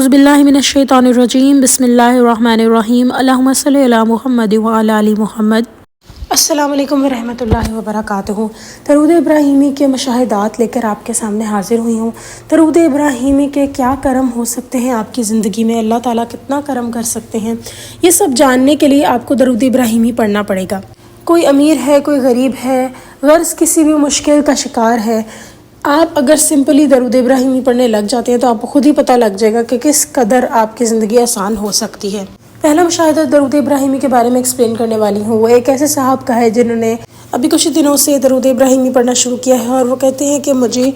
اعوذ باللہ من الشیطان الرجیم بسم اللہ الرحمن الرحیم اللہم صلی علی محمد وعلی آل محمد۔ السلام علیکم ورحمۃ اللہ وبرکاتہ۔ درود ابراہیمی کے مشاہدات لے کر آپ کے سامنے حاضر ہوئی ہوں۔ درود ابراہیمی کے کیا کرم ہو سکتے ہیں آپ کی زندگی میں، اللہ تعالیٰ کتنا کرم کر سکتے ہیں، یہ سب جاننے کے لیے آپ کو درود ابراہیمی پڑھنا پڑے گا۔ کوئی امیر ہے، کوئی غریب ہے، غرض کسی بھی مشکل کا شکار ہے، آپ اگر سمپلی درود ابراہیمی پڑھنے لگ جاتے ہیں تو آپ کو خود ہی پتہ لگ جائے گا کہ کس قدر آپ کی زندگی آسان ہو سکتی ہے۔ پہلا مشاہدہ درود ابراہیمی کے بارے میں ایکسپلین کرنے والی ہوں۔ وہ ایک ایسے صاحب کا ہے جنہوں نے ابھی کچھ دنوں سے درود ابراہیمی پڑھنا شروع کیا ہے، اور وہ کہتے ہیں کہ مجھے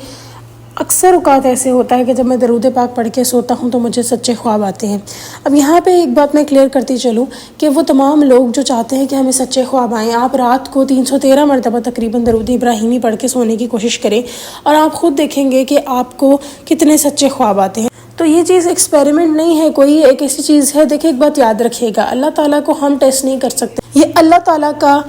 اکثر اوقات ایسے ہوتا ہے کہ جب میں درود پاک پڑھ کے سوتا ہوں تو مجھے سچے خواب آتے ہیں۔ اب یہاں پہ ایک بات میں کلیئر کرتی چلوں کہ وہ تمام لوگ جو چاہتے ہیں کہ ہمیں سچے خواب آئیں، آپ رات کو 313 مرتبہ تقریباً درود ابراہیمی پڑھ کے سونے کی کوشش کریں، اور آپ خود دیکھیں گے کہ آپ کو کتنے سچے خواب آتے ہیں۔ تو یہ چیز ایکسپیریمنٹ نہیں ہے، کوئی ایک ایسی چیز ہے۔ دیکھیں، ایک بات یاد رکھیے گا، اللہ تعالیٰ کو ہم ٹیسٹ نہیں کر سکتے، یہ اللہ تعالیٰ کا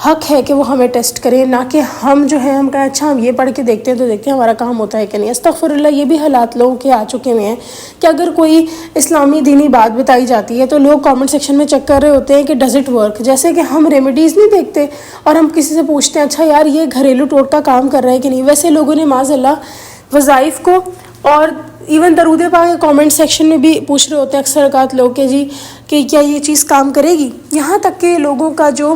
حق ہے کہ وہ ہمیں ٹیسٹ کرے، نہ کہ ہم جو ہے ہم کہیں اچھا ہم یہ پڑھ کے دیکھتے ہیں تو دیکھتے ہیں ہمارا کام ہوتا ہے کہ نہیں۔ استغفر اللہ، یہ بھی حالات لوگوں کے آ چکے ہوئے ہیں کہ اگر کوئی اسلامی دینی بات بتائی جاتی ہے تو لوگ کامنٹ سیکشن میں چیک کر رہے ہوتے ہیں کہ ڈز اٹ ورک، جیسے کہ ہم ریمیڈیز نہیں دیکھتے اور ہم کسی سے پوچھتے ہیں اچھا یار یہ گھریلو ٹوٹکا کام کر رہا ہے کہ نہیں۔ ویسے لوگوں نے معاذ اللہ وظائف کو اور ایون درود پاک کامنٹ سیکشن میں بھی پوچھ رہے ہوتے ہیں اکثر اوقات لوگ کہ جی کہ کیا یہ چیز کام کرے گی، یہاں تک کہ لوگوں کا جو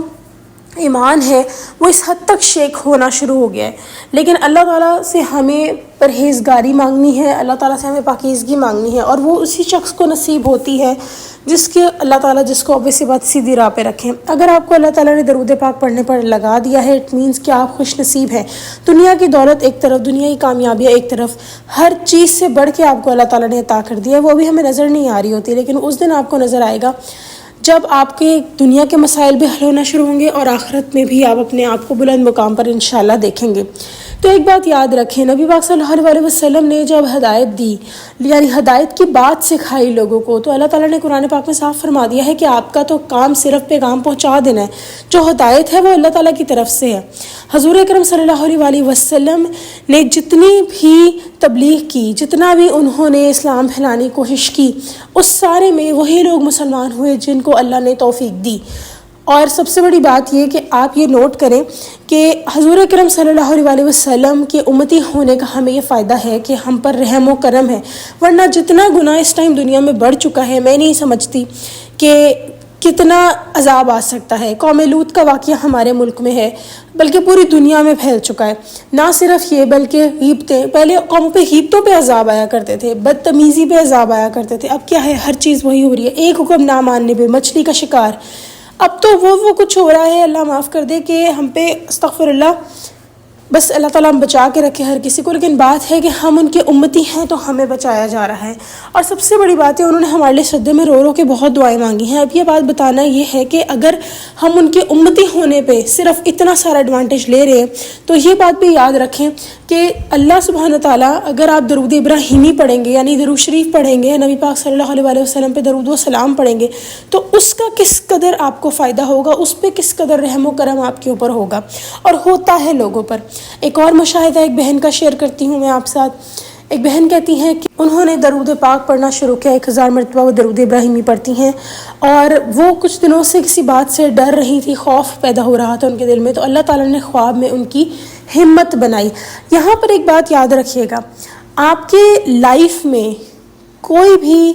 ایمان ہے وہ اس حد تک شیک ہونا شروع ہو گیا ہے۔ لیکن اللہ تعالیٰ سے ہمیں پرہیزگاری مانگنی ہے، اللہ تعالیٰ سے ہمیں پاکیزگی مانگنی ہے، اور وہ اسی شخص کو نصیب ہوتی ہے جس کے اللہ تعالیٰ جس کو obvious سی بات سیدھی راہ پہ رکھیں۔ اگر آپ کو اللہ تعالیٰ نے درود پاک پڑھنے پر لگا دیا ہے، اٹ مینس کہ آپ خوش نصیب ہیں۔ دنیا کی دولت ایک طرف، دنیا کی کامیابیاں ایک طرف، ہر چیز سے بڑھ کے آپ کو اللہ تعالیٰ نے عطا کر دیا ہے، وہ ابھی ہمیں نظر نہیں آ رہی ہوتی، لیکن اس دن آپ کو نظر آئے گا جب آپ کے دنیا کے مسائل بھی حل ہونا شروع ہوں گے، اور آخرت میں بھی آپ اپنے آپ کو بلند مقام پر انشاءاللہ دیکھیں گے۔ تو ایک بات یاد رکھیں، نبی پاک صلی اللہ علیہ وسلم نے جب ہدایت دی، یعنی ہدایت کی بات سکھائی لوگوں کو، تو اللہ تعالیٰ نے قرآن پاک میں صاف فرما دیا ہے کہ آپ کا تو کام صرف پیغام پہنچا دینا ہے، جو ہدایت ہے وہ اللہ تعالیٰ کی طرف سے ہے۔ حضور اکرم صلی اللہ علیہ وسلم نے جتنی بھی تبلیغ کی، جتنا بھی انہوں نے اسلام پھیلانے کی کوشش کی، اس سارے میں وہی لوگ مسلمان ہوئے جن کو اللہ نے توفیق دی۔ اور سب سے بڑی بات یہ کہ آپ یہ نوٹ کریں کہ حضور اکرم صلی اللہ علیہ وسلم کے امتی ہونے کا ہمیں یہ فائدہ ہے کہ ہم پر رحم و کرم ہے، ورنہ جتنا گناہ اس ٹائم دنیا میں بڑھ چکا ہے، میں نہیں سمجھتی کہ کتنا عذاب آ سکتا ہے۔ قوم لوط کا واقعہ ہمارے ملک میں ہے، بلکہ پوری دنیا میں پھیل چکا ہے۔ نہ صرف یہ بلکہ غیبتیں، پہلے قوموں پہ غیبتوں پہ عذاب آیا کرتے تھے، بدتمیزی پہ عذاب آیا کرتے تھے، اب کیا ہے، ہر چیز وہی ہو رہی ہے۔ ایک حکم نہ ماننے پہ مچھلی کا شکار، اب تو وہ کچھ ہو رہا ہے، اللہ معاف کر دے کہ ہم پہ استغفر اللہ، بس اللہ تعالیٰ ہم بچا کے رکھے ہر کسی کو، لیکن بات ہے کہ ہم ان کے امتی ہیں تو ہمیں بچایا جا رہا ہے۔ اور سب سے بڑی بات ہے انہوں نے ہمارے لیے سجدے میں رو رو کے بہت دعائیں مانگی ہیں۔ اب یہ بات بتانا یہ ہے کہ اگر ہم ان کے امتی ہونے پہ صرف اتنا سارا ایڈوانٹیج لے رہے ہیں تو یہ بات بھی یاد رکھیں کہ اللہ سبحانہ تعالیٰ، اگر آپ درود ابراہیمی پڑھیں گے، یعنی درود شریف پڑھیں گے، نبی پاک صلی اللہ علیہ وسلم پہ درود و سلام پڑھیں گے، تو اس کا کس قدر آپ کو فائدہ ہوگا، اس پہ کس قدر رحم و کرم آپ کے اوپر ہوگا، اور ہوتا ہے لوگوں پر۔ ایک اور مشاہدہ ایک بہن کا شیئر کرتی ہوں میں آپ ساتھ۔ ایک بہن کہتی ہیں کہ انہوں نے درود پاک پڑھنا شروع کیا، 1000 مرتبہ وہ درود ابراہیمی پڑھتی ہیں، اور وہ کچھ دنوں سے کسی بات سے ڈر رہی تھی، خوف پیدا ہو رہا تھا ان کے دل میں، تو اللہ تعالیٰ نے خواب میں ان کی ہمت بنائی۔ یہاں پر ایک بات یاد رکھیے گا، آپ کے لائف میں کوئی بھی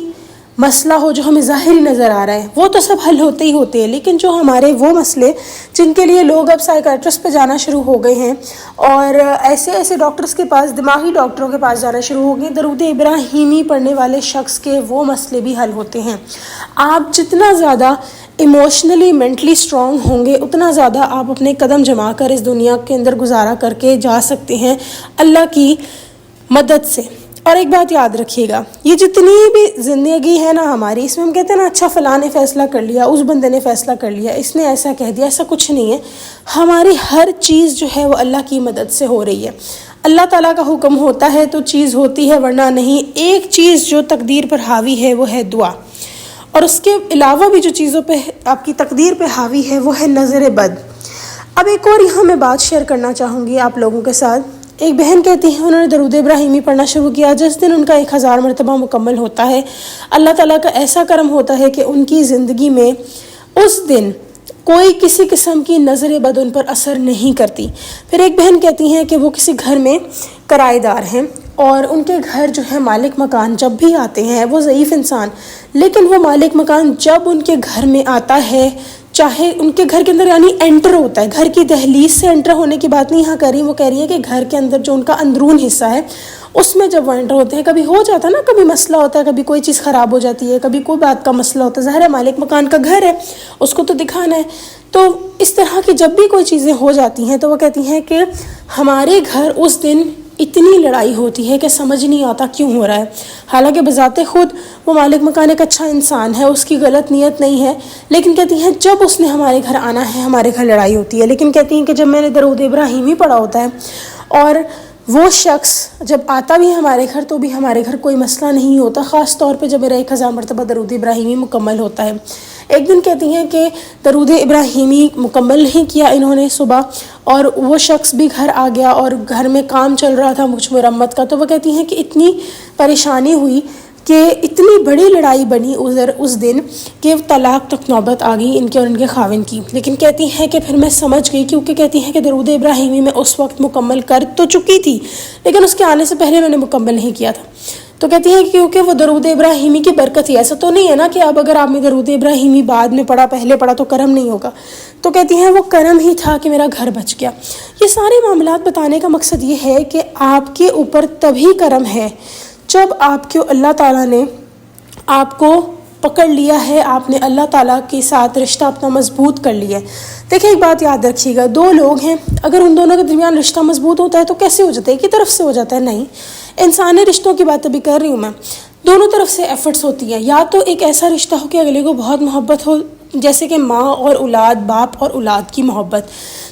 مسئلہ ہو جو ہمیں ظاہری نظر آ رہا ہے، وہ تو سب حل ہوتے ہی ہوتے ہیں، لیکن جو ہمارے وہ مسئلے جن کے لیے لوگ اب سائیکیٹرسٹ پہ جانا شروع ہو گئے ہیں، اور ایسے ڈاکٹرز کے پاس، دماغی ڈاکٹروں کے پاس جانا شروع ہو گئے، درود ابراہیمی پڑھنے والے شخص کے وہ مسئلے بھی حل ہوتے ہیں۔ آپ جتنا زیادہ ایموشنلی مینٹلی اسٹرانگ ہوں گے، اتنا زیادہ آپ اپنے قدم جما کر اس دنیا کے اندر گزارا کر کے جا سکتے ہیں اللہ کی مدد سے۔ اور ایک بات یاد رکھیے گا، یہ جتنی بھی زندگی ہے نا ہماری، اس میں ہم کہتے ہیں نا اچھا فلاں نے فیصلہ کر لیا، اس بندے نے فیصلہ کر لیا، اس نے ایسا کہہ دیا، ایسا کچھ نہیں ہے۔ ہماری ہر چیز جو ہے وہ اللہ کی مدد سے ہو رہی ہے۔ اللہ تعالیٰ کا حکم ہوتا ہے تو چیز ہوتی ہے، ورنہ نہیں۔ ایک چیز جو تقدیر پر حاوی ہے وہ ہے دعا، اور اس کے علاوہ بھی جو چیزوں پہ آپ کی تقدیر پہ حاوی ہے وہ ہے نظر بد۔ اب ایک اور یہاں میں بات شیئر کرنا چاہوں گی آپ لوگوں کے ساتھ ایک بہن کہتی ہیں انہوں نے درود ابراہیمی پڑھنا شروع کیا، جس دن ان کا 1000 مرتبہ مکمل ہوتا ہے اللہ تعالیٰ کا ایسا کرم ہوتا ہے کہ ان کی زندگی میں اس دن کوئی کسی قسم کی نظر بد ان پر اثر نہیں کرتی۔ پھر ایک بہن کہتی ہیں کہ وہ کسی گھر میں کرائے دار ہیں اور ان کے گھر جو ہے مالک مکان جب بھی آتے ہیں، وہ ضعیف انسان، لیکن وہ مالک مکان جب ان کے گھر میں آتا ہے، چاہے ان کے گھر کے اندر یعنی انٹر ہوتا ہے، گھر کی دہلیز سے انٹر ہونے کی بات نہیں یہاں کر رہی، وہ کہہ رہی ہے کہ گھر کے اندر جو ان کا اندرون حصہ ہے اس میں جب وہ انٹر ہوتے ہیں، کبھی ہو جاتا ہے نا، کبھی مسئلہ ہوتا ہے، کبھی کوئی چیز خراب ہو جاتی ہے، کبھی کوئی بات کا مسئلہ ہوتا ہے، ظاہر ہے مالک مکان کا گھر ہے، اس کو تو دکھانا ہے۔ تو اس طرح کی جب بھی کوئی چیزیں ہو جاتی ہیں تو وہ کہتی ہیں کہ ہمارے گھر اس دن اتنی لڑائی ہوتی ہے کہ سمجھ نہیں آتا کیوں ہو رہا ہے، حالانکہ بذات خود وہ مالک مکان ایک اچھا انسان ہے، اس کی غلط نیت نہیں ہے، لیکن کہتی ہیں جب اس نے ہمارے گھر آنا ہے ہمارے گھر لڑائی ہوتی ہے۔ لیکن کہتی ہیں کہ جب میں نے درود ابراہیمی پڑھا ہوتا ہے اور وہ شخص جب آتا بھی ہے ہمارے گھر تو بھی ہمارے گھر کوئی مسئلہ نہیں ہوتا، خاص طور پہ جب میرا 1000 مرتبہ درود ابراہیمی مکمل ہوتا ہے۔ ایک دن کہتی ہیں کہ درود ابراہیمی مکمل نہیں کیا انہوں نے صبح، اور وہ شخص بھی گھر آ گیا اور گھر میں کام چل رہا تھا مجھ مرمت کا، تو وہ کہتی ہیں کہ اتنی پریشانی ہوئی کہ اتنی بڑی لڑائی بنی اس دن کہ طلاق تک نوبت آ گئی ان کے اور ان کے خاوند کی۔ لیکن کہتی ہیں کہ پھر میں سمجھ گئی، کیونکہ کہتی ہیں کہ درود ابراہیمی میں اس وقت مکمل کر تو چکی تھی لیکن اس کے آنے سے پہلے میں نے مکمل نہیں کیا تھا۔ تو کہتی ہیں کہ کیونکہ وہ درود ابراہیمی کی برکت ہی، ایسا تو نہیں ہے نا کہ اب اگر آپ نے درود ابراہیمی بعد میں پڑھا پہلے پڑھا تو کرم نہیں ہوگا، تو کہتی ہیں وہ کرم ہی تھا کہ میرا گھر بچ گیا۔ یہ سارے معاملات بتانے کا مقصد یہ ہے کہ آپ کے اوپر تبھی کرم ہے جب آپ کو اللہ تعالیٰ نے آپ کو پکڑ لیا ہے، آپ نے اللہ تعالیٰ کے ساتھ رشتہ اپنا مضبوط کر لیا ہے۔ دیکھیں ایک بات یاد رکھیے گا، دو لوگ ہیں، اگر ان دونوں کے درمیان رشتہ مضبوط ہوتا ہے تو کیسے ہو جاتا ہے؟ ایک ہی طرف سے ہو جاتا ہے؟ نہیں، انسانی رشتوں کی بات ابھی کر رہی ہوں میں، دونوں طرف سے ایفرٹس ہوتی ہیں۔ یا تو ایک ایسا رشتہ ہو کہ اگلے کو بہت محبت ہو، جیسے کہ ماں اور اولاد، باپ اور اولاد کی محبت،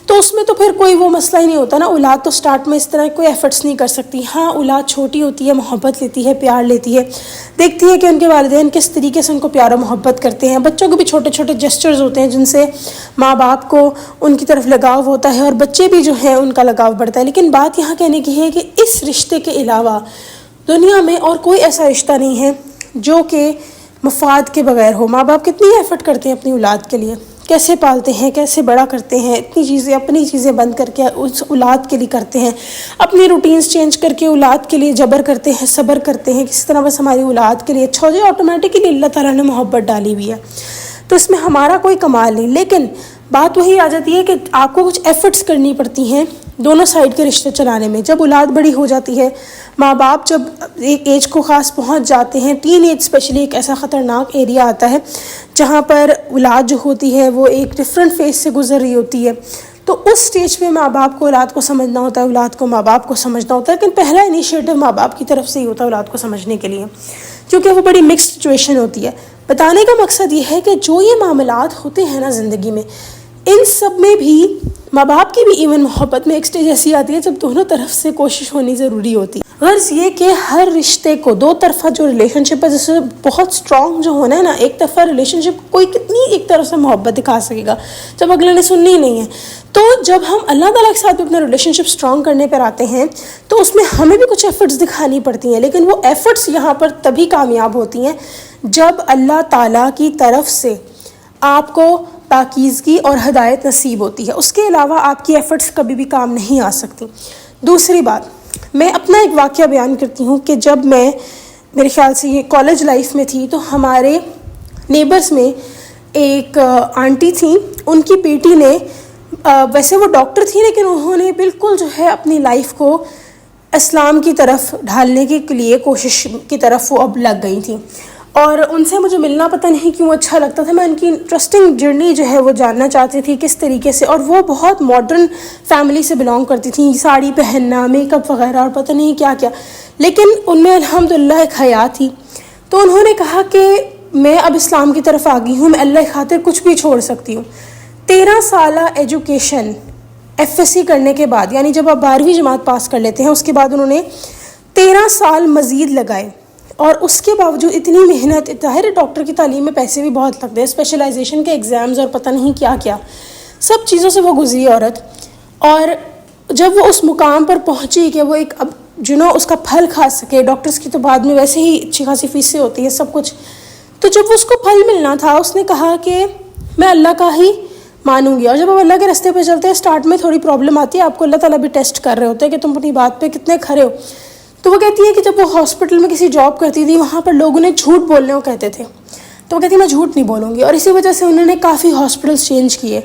تو اس میں تو پھر کوئی وہ مسئلہ ہی نہیں ہوتا نا۔ اولاد تو سٹارٹ میں اس طرح کوئی ایفرٹس نہیں کر سکتی، ہاں اولاد چھوٹی ہوتی ہے، محبت لیتی ہے، پیار لیتی ہے، دیکھتی ہے کہ ان کے والدین کس طریقے سے ان کو پیار و محبت کرتے ہیں۔ بچوں کو بھی چھوٹے چھوٹے جسچرز ہوتے ہیں جن سے ماں باپ کو ان کی طرف لگاؤ ہوتا ہے اور بچے بھی جو ہیں ان کا لگاؤ بڑھتا ہے۔ لیکن بات یہاں کہنے کی ہے کہ اس رشتے کے علاوہ دنیا میں اور کوئی ایسا رشتہ نہیں ہے جو کہ مفاد کے بغیر ہو۔ ماں باپ کتنی ایفرٹ کرتے ہیں اپنی اولاد کے لیے، کیسے پالتے ہیں، کیسے بڑا کرتے ہیں، اتنی چیزیں اپنی چیزیں بند کر کے اس اولاد کے لیے کرتے ہیں، اپنی روٹینز چینج کر کے اولاد کے لیے جبر کرتے ہیں، صبر کرتے ہیں، کس طرح بس ہماری اولاد کے لیے اچھا ہو جائے۔ آٹومیٹکلی اللہ تعالیٰ نے محبت ڈالی ہوئی ہے، تو اس میں ہمارا کوئی کمال نہیں۔ لیکن بات وہی آ جاتی ہے کہ آپ کو کچھ ایفرٹس کرنی پڑتی ہیں دونوں سائڈ کے رشتے چلانے میں۔ جب اولاد بڑی ہو جاتی ہے، ماں باپ جب ایک ایج کو خاص پہنچ جاتے ہیں، ٹین ایج اسپیشلی ایک ایسا خطرناک ایریا آتا ہے جہاں پر اولاد جو ہوتی ہے وہ ایک ڈفرینٹ فیز سے گزر رہی ہوتی ہے، تو اس سٹیج پہ ماں باپ کو اولاد کو سمجھنا ہوتا ہے، اولاد کو ماں باپ کو سمجھنا ہوتا ہے۔ لیکن پہلا انیشیٹو ماں باپ کی طرف سے ہی ہوتا ہے اولاد کو سمجھنے کے لیے، کیونکہ وہ بڑی مکس سچویشن ہوتی ہے۔ بتانے کا مقصد یہ ہے کہ جو یہ معاملات ہوتے ہیں نا زندگی میں، ان سب میں بھی ماں باپ کی بھی ایون محبت میں ایک سٹیج ایسی آتی ہے جب دونوں طرف سے کوشش ہونی ضروری ہوتی ہے۔ غرض یہ کہ ہر رشتے کو دو طرفہ جو ریلیشن شپ ہے، جیسے بہت اسٹرانگ جو ہونا ہے نا، ایک طرفہ ریلیشن شپ کوئی کتنی ایک طرف سے محبت دکھا سکے گا جب اگلے نے سننی ہی نہیں ہے۔ تو جب ہم اللہ تعالیٰ کے ساتھ اپنا ریلیشن شپ اسٹرانگ کرنے پر آتے ہیں تو اس میں ہمیں بھی کچھ ایفرٹس دکھانی پڑتی ہیں، لیکن وہ ایفرٹس یہاں پر تبھی کامیاب ہوتی ہیں جب اللہ تعالیٰ کی طرف سے آپ کو پاکیزگی اور ہدایت نصیب ہوتی ہے۔ اس کے علاوہ آپ کی ایفرٹس کبھی بھی کام نہیں آ سکتی۔ دوسری بات، میں اپنا ایک واقعہ بیان کرتی ہوں کہ جب میں میرے خیال سے یہ کالج لائف میں تھی تو ہمارے نیبرز میں ایک آنٹی تھیں، ان کی بیٹی نے ویسے وہ ڈاکٹر تھی لیکن انہوں نے بالکل جو ہے اپنی لائف کو اسلام کی طرف ڈھالنے کے لیے کوشش کی طرف وہ اب لگ گئی تھیں، اور ان سے مجھے ملنا پتہ نہیں کیوں اچھا لگتا تھا۔ میں ان کی انٹرسٹنگ جرنی جو ہے وہ جاننا چاہتی تھی کس طریقے سے، اور وہ بہت ماڈرن فیملی سے بلانگ کرتی تھیں، ساڑی پہننا، میک اپ وغیرہ اور پتہ نہیں کیا کیا، لیکن ان میں الحمدللہ ایک حیا تھی۔ تو انہوں نے کہا کہ میں اب اسلام کی طرف آ گئی ہوں، میں اللہ کی خاطر کچھ بھی چھوڑ سکتی ہوں۔ 13 سالہ ایجوکیشن FSC کرنے کے بعد، یعنی جب آپ 12ویں جماعت پاس کر لیتے ہیں، اس کے بعد انہوں نے 13 سال مزید لگائے، اور اس کے باوجود اتنی محنت، ظاہر ڈاکٹر کی تعلیم میں پیسے بھی بہت لگتے ہیں، اسپیشلائزیشن کے ایگزامز اور پتہ نہیں کیا کیا، سب چیزوں سے وہ گزری عورت، اور جب وہ اس مقام پر پہنچی کہ وہ ایک اب اس کا پھل کھا سکے، ڈاکٹرز کی تو بعد میں ویسے ہی اچھی خاصی فیسیں ہوتی ہیں سب کچھ، تو جب اس کو پھل ملنا تھا اس نے کہا کہ میں اللہ کا ہی مانوں گی. اور جب آپ اللہ کے راستے پہ چلتے ہیں اسٹارٹ میں تھوڑی پرابلم آتی ہے، آپ کو اللہ تعالیٰ بھی ٹیسٹ کر رہے ہوتے ہیں کہ تم اپنی بات پہ کتنے کھرے ہو. تو وہ کہتی ہے کہ جب وہ ہاسپٹل میں کسی جاب کرتی تھی وہاں پر لوگ انہیں جھوٹ بولنے کو کہتے تھے، تو وہ کہتی میں جھوٹ نہیں بولوں گی، اور اسی وجہ سے انہوں نے کافی ہاسپٹلس چینج کیے.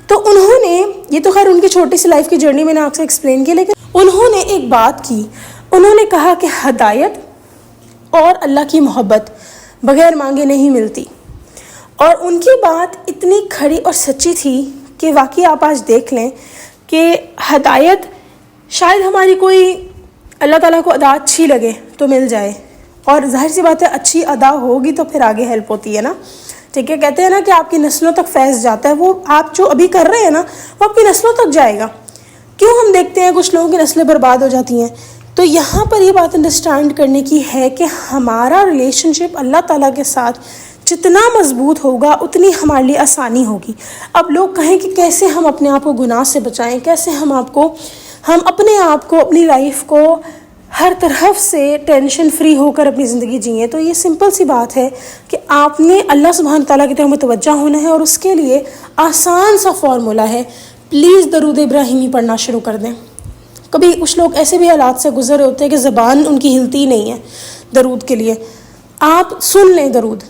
تو انہوں نے، یہ تو خیر ان کی چھوٹی سی لائف کی جرنی میں نے آپ سے ایکسپلین کی، لیکن انہوں نے ایک بات کی، انہوں نے کہا کہ ہدایت اور اللہ کی محبت بغیر مانگے نہیں ملتی. اور ان کی بات اتنی کھڑی اور سچی تھی کہ واقعی آپ آج دیکھ لیں کہ ہدایت شاید ہماری کوئی اللہ تعالیٰ کو ادا اچھی لگے تو مل جائے، اور ظاہر سی بات ہے اچھی ادا ہوگی تو پھر آگے ہیلپ ہوتی ہے نا. ٹھیک ہے، کہتے ہیں نا کہ آپ کی نسلوں تک فیض جاتا ہے، وہ آپ جو ابھی کر رہے ہیں نا وہ آپ کی نسلوں تک جائے گا. کیوں ہم دیکھتے ہیں کچھ لوگوں کی نسلیں برباد ہو جاتی ہیں؟ تو یہاں پر یہ بات انڈرسٹینڈ کرنے کی ہے کہ ہمارا ریلیشن شپ اللہ تعالیٰ کے ساتھ جتنا مضبوط ہوگا اتنی ہمارے لیے آسانی ہوگی. اب لوگ کہیں کہ کیسے ہم اپنے آپ کو گناہ سے بچائیں، کیسے ہم اپنے آپ کو اپنی لائف کو ہر طرف سے ٹینشن فری ہو کر اپنی زندگی جئیں. تو یہ سمپل سی بات ہے کہ آپ نے اللہ سبحانہ تعالیٰ کی طرف متوجہ ہونا ہے، اور اس کے لیے آسان سا فارمولا ہے، پلیز درود ابراہیمی پڑھنا شروع کر دیں. کبھی کچھ لوگ ایسے بھی حالات سے گزر ہوتے ہیں کہ زبان ان کی ہلتی ہی نہیں ہے درود کے لیے. آپ سن لیں درود،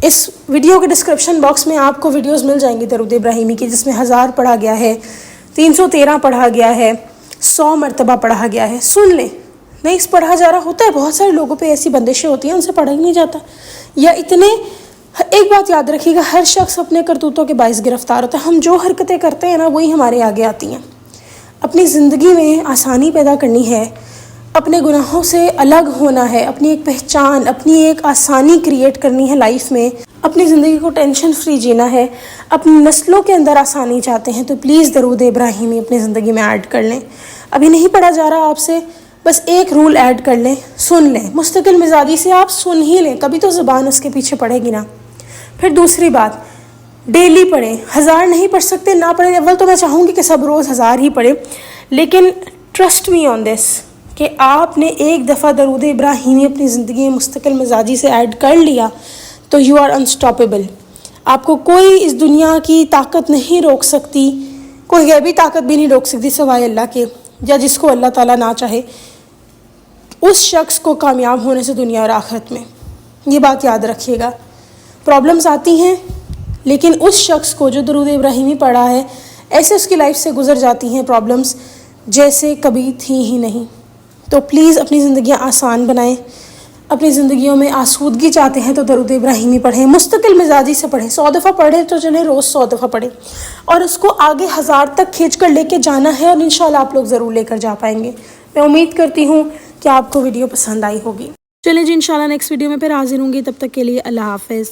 اس ویڈیو کے ڈسکرپشن باکس میں آپ کو ویڈیوز مل جائیں گی درود ابراہیمی کی، جس میں 1000 پڑھا گیا ہے، 313 پڑھا گیا ہے، 100 مرتبہ پڑھا گیا ہے. سن لیں. نہیں پڑھا جا رہا ہوتا ہے، بہت سارے لوگوں پہ ایسی بندشیں ہوتی ہیں ان سے پڑھا ہی نہیں جاتا، یا ایک بات یاد رکھیے گا، ہر شخص اپنے کرتوتوں کے باعث گرفتار ہوتا ہے. ہم جو حرکتیں کرتے ہیں نا وہی ہمارے آگے آتی ہیں. اپنی زندگی میں آسانی پیدا کرنی ہے، اپنے گناہوں سے الگ ہونا ہے، اپنی ایک پہچان، اپنی ایک آسانی کریٹ کرنی ہے لائف میں، اپنی زندگی کو ٹینشن فری جینا ہے، اپنی نسلوں کے اندر آسانی چاہتے ہیں تو پلیز درود ابراہیمی اپنی زندگی میں ایڈ کر لیں. ابھی نہیں پڑھا جا رہا آپ سے، بس ایک رول ایڈ کر لیں، سن لیں. مستقل مزاجی سے آپ سن ہی لیں، کبھی تو زبان اس کے پیچھے پڑے گی نا. پھر دوسری بات، ڈیلی پڑھیں. 1000 نہیں پڑھ سکتے نہ پڑھیں. اول تو میں چاہوں گی کہ سب روز 1000 ہی پڑھیں، لیکن ٹرسٹ می آن دس کہ آپ نے ایک دفعہ درود ابراہیمی اپنی زندگی میں مستقل مزاجی سے ایڈ کر لیا تو یو آر انسٹاپیبل. آپ کو کوئی اس دنیا کی طاقت نہیں روک سکتی، کوئی غیبی طاقت بھی نہیں روک سکتی سوائے اللہ کے، یا جس کو اللہ تعالیٰ نہ چاہے اس شخص کو کامیاب ہونے سے دنیا اور آخرت میں. یہ بات یاد رکھیے گا. پرابلمز آتی ہیں لیکن اس شخص کو جو درود ابراہیمی پڑھا ہے ایسے اس کی لائف سے گزر جاتی ہیں پرابلمز جیسے کبھی تھیں ہی نہیں. تو پلیز اپنی زندگیاں آسان بنائیں. اپنی زندگیوں میں آسودگی چاہتے ہیں تو درود ابراہیمی پڑھیں، مستقل مزاجی سے پڑھیں. 100 دفعہ پڑھیں تو چلیں روز 100 دفعہ پڑھیں، اور اس کو آگے 1000 تک کھینچ کر لے کے جانا ہے، اور انشاءاللہ آپ لوگ ضرور لے کر جا پائیں گے. میں امید کرتی ہوں کہ آپ کو ویڈیو پسند آئی ہوگی. چلیں جی، انشاءاللہ نیکسٹ ویڈیو میں پھر حاضر ہوں گی. تب تک کے لیے اللہ حافظ.